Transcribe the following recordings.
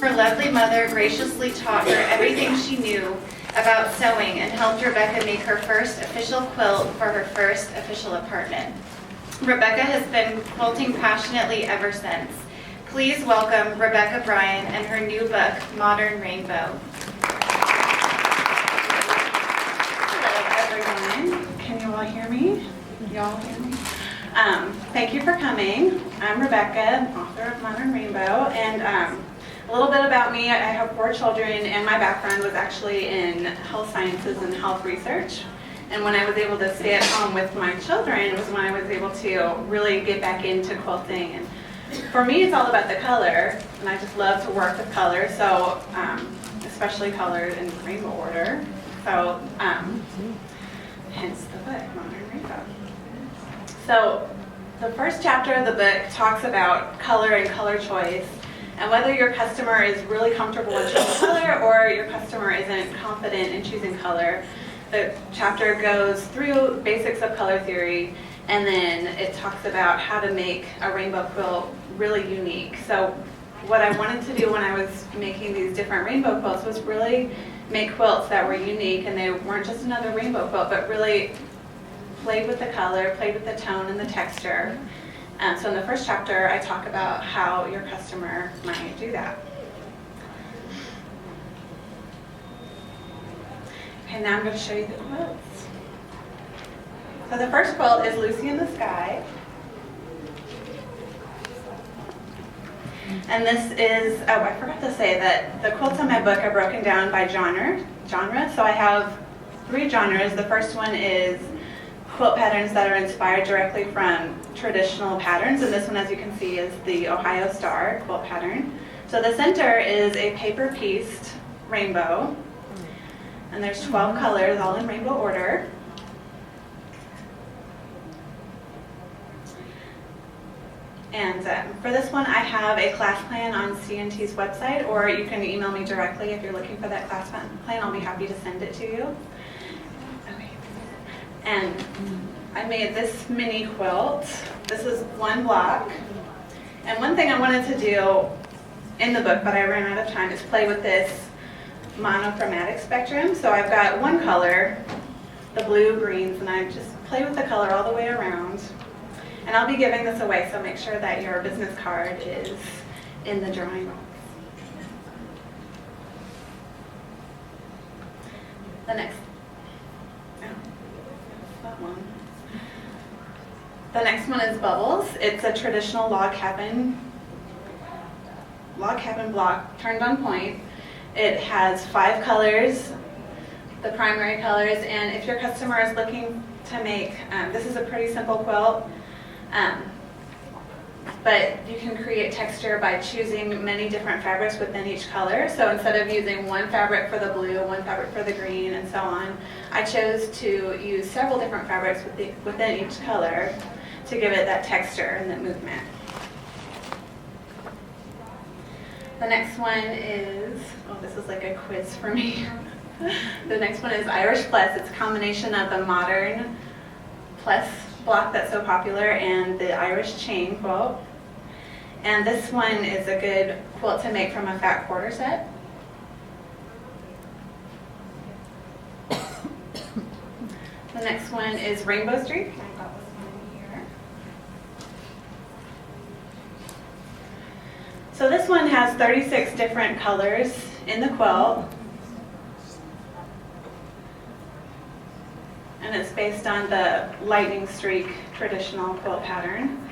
Her lovely mother graciously taught her everything she knew about sewing and helped Rebecca make her first official quilt for her first official apartment. Rebecca has been quilting passionately ever since. Please welcome Rebecca Bryan and her new book, Modern Rainbow. Hello, everyone. Can you all hear me? Y'all hear me? Thank you for coming. I'm Rebecca, author of Modern Rainbow, and a little bit about me. I have 4 children, and my background was actually in health sciences and health research. And when I was able to stay at home with my children was when I was able to really get back into quilting. And for me, it's all about the color, and I just love to work with color, so especially color in rainbow order. So hence the book, Modern Rainbow. So the first chapter of the book talks about color and color choice, and whether your customer is really comfortable with choosing color or your customer isn't confident in choosing color. The chapter goes through basics of color theory, and then it talks about how to make a rainbow quilt really unique. So what I wanted to do when I was making these different rainbow quilts was really make quilts that were unique, and they weren't just another rainbow quilt, but really played with the color, played with the tone and the texture. So in the first chapter, I talk about how your customer might do that. Okay, now I'm going to show you the quilts. So the first quilt is Lucy in the Sky. And this is, oh, I forgot to say that the quilts in my book are broken down by genre. So I have 3 genres. The first one is quilt patterns that are inspired directly from traditional patterns, and this one, as you can see, is the Ohio Star quilt pattern. So the center is a paper pieced rainbow, and there's 12 colors, all in rainbow order. And for this one, I have a class plan on CNT's website, or you can email me directly if you're looking for that class plan. I'll be happy to send it to you. Okay. And I made this mini quilt. This is 1 block. And one thing I wanted to do in the book, but I ran out of time, is play with this monochromatic spectrum. So I've got 1 color, the blue, greens, and I just play with the color all the way around. And I'll be giving this away, so make sure that your business card is in the drawing box. The next, that one. The next one is Bubbles. It's a traditional log cabin block turned on point. It has 5 colors, the primary colors, and if your customer is looking to make, this is a pretty simple quilt, but you can create texture by choosing many different fabrics within each color. So instead of using 1 fabric for the blue, 1 fabric for the green, and so on, I chose to use several different fabrics within each color to give it that texture and that movement. The next one is, oh, this is like a quiz for me. The next one is Irish Plus. It's a combination of the modern plus block that's so popular and the Irish chain quilt. And this one is a good quilt to make from a fat quarter set. The next one is Rainbow Streak. I got this one here. So this one has 36 different colors in the quilt. And it's based on the lightning streak traditional quilt pattern.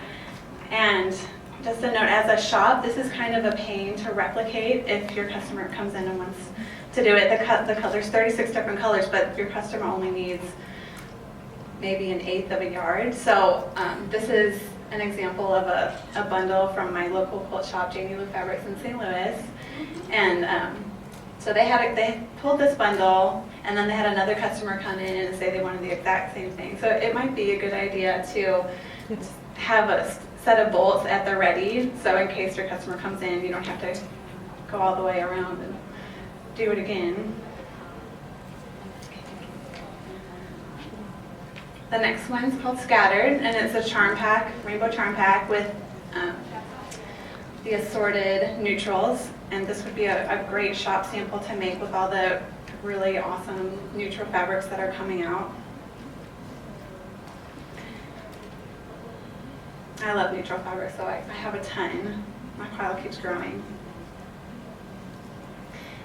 And just a note, as a shop, this is kind of a pain to replicate if your customer comes in and wants to do it. There's 36 different colors, but your customer only needs maybe 1/8 of a yard. So this is an example of a bundle from my local quilt shop, Jamie Lou Fabrics in St. Louis. And so they pulled this bundle, and then they had another customer come in and say they wanted the exact same thing. So it might be a good idea to have a set of bolts at the ready, so in case your customer comes in, you don't have to go all the way around and do it again. The next one's called Scattered, and it's a charm pack, rainbow charm pack with the assorted neutrals, and this would be a great shop sample to make with all the really awesome neutral fabrics that are coming out. I love neutral fabrics, so I have a ton. My pile keeps growing.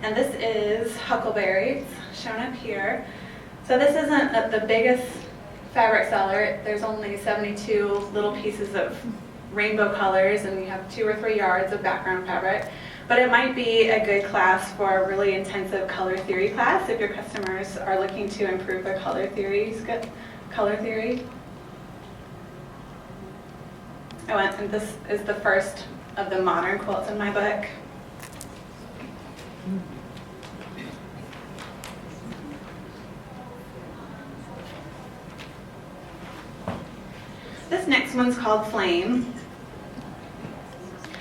And this is Huckleberries, shown up here. So this isn't the biggest fabric seller. There's only 72 little pieces of rainbow colors, and you have 2 or 3 yards of background fabric. But it might be a good class for a really intensive color theory class if your customers are looking to improve their color theory. Oh, and this is the first of the modern quilts in my book. This next one's called Flame.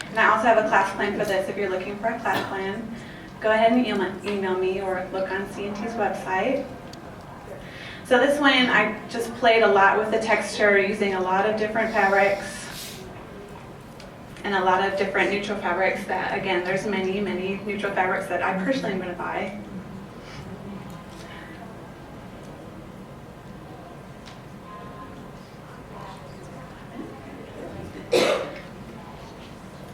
And I also have a class plan for this if you're looking for a class plan. Go ahead and email me or look on C&T's website. So this one, I just played a lot with the texture using a lot of different fabrics and a lot of different neutral fabrics that, again, there's many, many neutral fabrics that I personally am going to buy.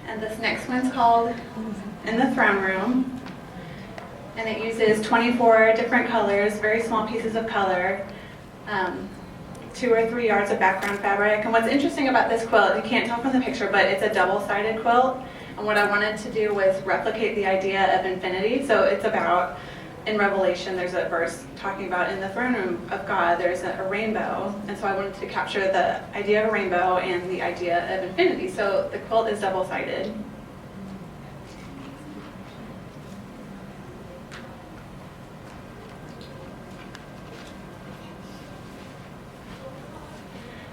And this next one's called In the Throne Room. And it uses 24 different colors, very small pieces of color, 2 or 3 yards of background fabric. And what's interesting about this quilt, you can't tell from the picture, but it's a double-sided quilt. And what I wanted to do was replicate the idea of infinity. So it's about, in Revelation, there's a verse talking about in the throne room of God, there's a rainbow. And so I wanted to capture the idea of a rainbow and the idea of infinity. So the quilt is double-sided.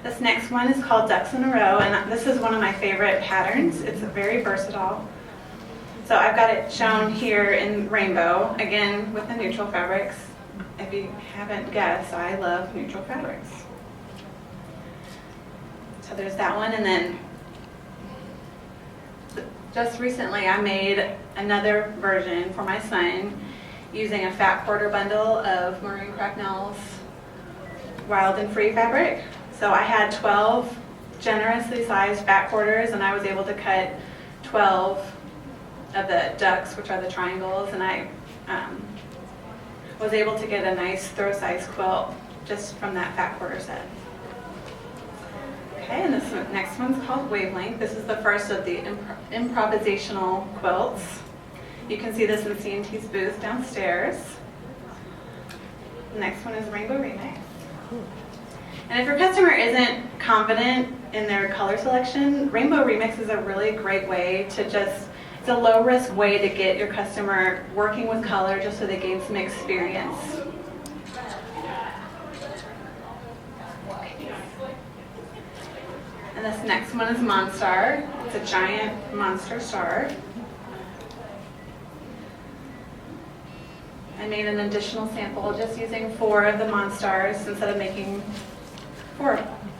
This next one is called Ducks in a Row, and this is one of my favorite patterns. It's very versatile. So I've got it shown here in rainbow, again with the neutral fabrics. If you haven't guessed, I love neutral fabrics. So there's that one, and then just recently I made another version for my son using a fat quarter bundle of Maureen Cracknell's Wild and Free fabric. So I had 12 generously sized back quarters, and I was able to cut 12 of the ducks, which are the triangles, and I was able to get a nice throw size quilt just from that fat quarter set. Okay, and this next one's called Wavelength. This is the first of the improvisational quilts. You can see this in C&T's booth downstairs. The next one is Rainbow Remix. And if your customer isn't confident in their color selection, Rainbow Remix is a really great way to it's a low risk way to get your customer working with color just so they gain some experience. And this next one is Monstar. It's a giant monster star. I made an additional sample just using 4 of the Monstars instead of making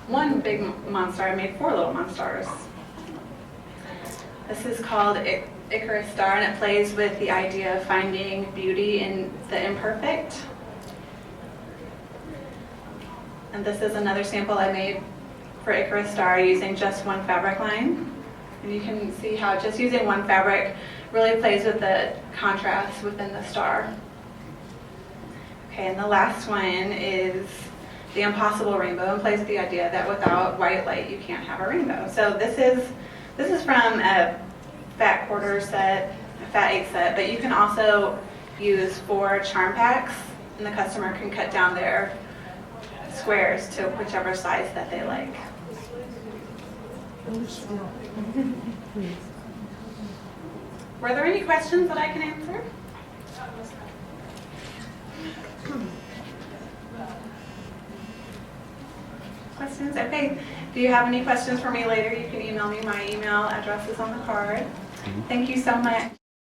one big Monstar. I made 4 little Monstars. This is called Icarus Star, and it plays with the idea of finding beauty in the imperfect. And this is another sample I made for Icarus Star using just 1 fabric line. And you can see how just using 1 fabric really plays with the contrast within the star. Okay, and the last one is the Impossible Rainbow, and plays with the idea that without white light you can't have a rainbow. So this is from a fat quarter set, a fat 8 set, but you can also use 4 charm packs, and the customer can cut down their squares to whichever size that they like. Were there any questions that I can answer? Questions? Okay. Do you have any questions for me later? You can email me. My email address is on the card. Thank you so much.